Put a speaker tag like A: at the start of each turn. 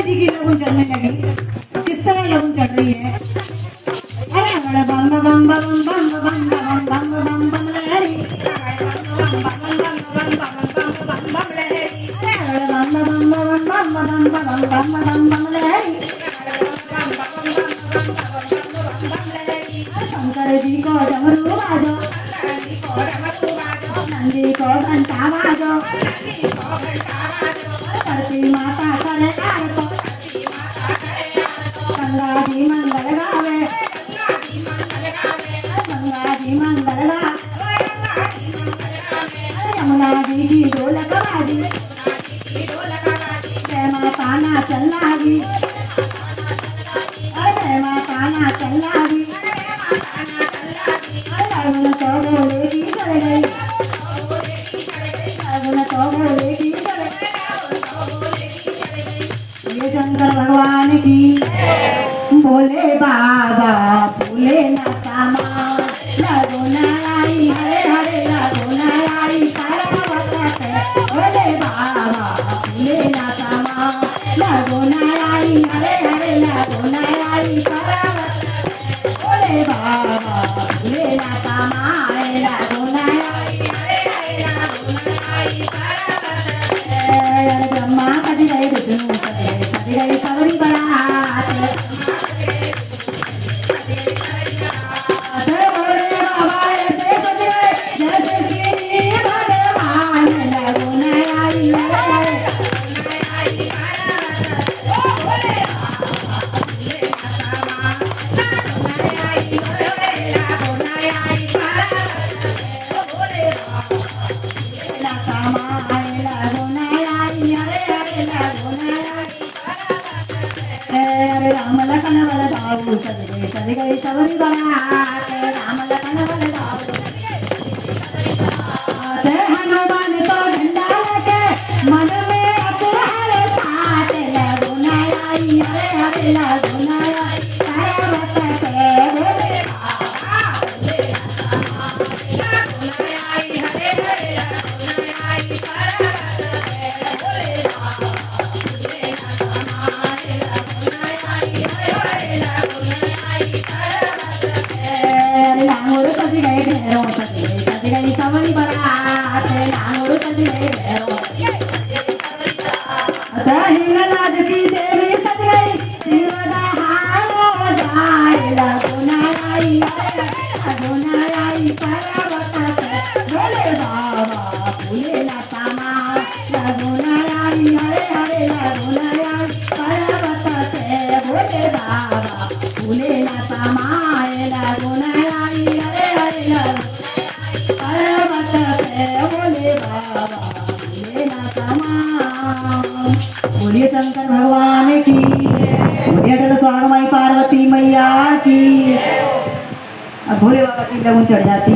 A: जी की लगन चढ़ने लगी, किस तरह लगन चढ़ रही है। अरे अरे बम बम बम बम बम बम बम बम बम बम लहरी, बम बम बम लहरी, अरे बम बम बम बम बम बम लहरी। शंकर जी को डमरू बाजो, नंदी को घंटा बाजो, धरती माता करे आरतो, गंगा जी मंगल गावे, गंगा जी मंगल गावे, यमुना जी की ढोलक बाजी, जय माता नाचन लागी, जय माता नाचन लागी। लगन तो भोले की चढ़ गई, लगन तो भोले की चढ़ गई। ये शंकर भगवान की, भोले बाबा भोले नाथा माँ, लगन आई हरे हरे लगन आई पार्वत है, भोले बाबा भोले नाथा माँ, लगन आई हरे हरे लगन आई पार्वत, भोले बाबा भोले नाथा माँ, लगन आई हरे हरे लगन आई पार्वत है। ब्रह्मा कदी गए विष्णु कदी गए सवरी बरात, भोले बाबा ऐसे कदी गए जैसे कि भगवान, लगन आई हरे हरे राम लखन वर बाबू सज गए सवरी बरात, राम लखन वर बाबू हनुमान तो झंडा लेके मन में अकुल साथ, लगन आई हरे हरे लगन आई पार्वत है, भोले बाबा भोले लगन आई हरे हरे लगन आई पार्वत है, भोले बाबा भोले लांगोर कदी गए घेरो कदी गई सवरी बरात, लांगोर कदी गए घेरो हिंगलाज की देवी कदी गई शिवदा हालो जाए, लगन आई लगन आई पार्वत है, भोले बाबा भोले नाथा माँ, लगन आई हरे हरे लगन आई पार्वत है, भोले बाबा भोले नाथा माँ, लगन आई हरे हरे लगन पार्वत है, भोले बाबा भोले नाथा माँ। बोलिए शंकर भगवान की, बोलिए अटल स्वागमाई पार्वती मैया की। अब भोले बाबा की लगन चढ़ जाती।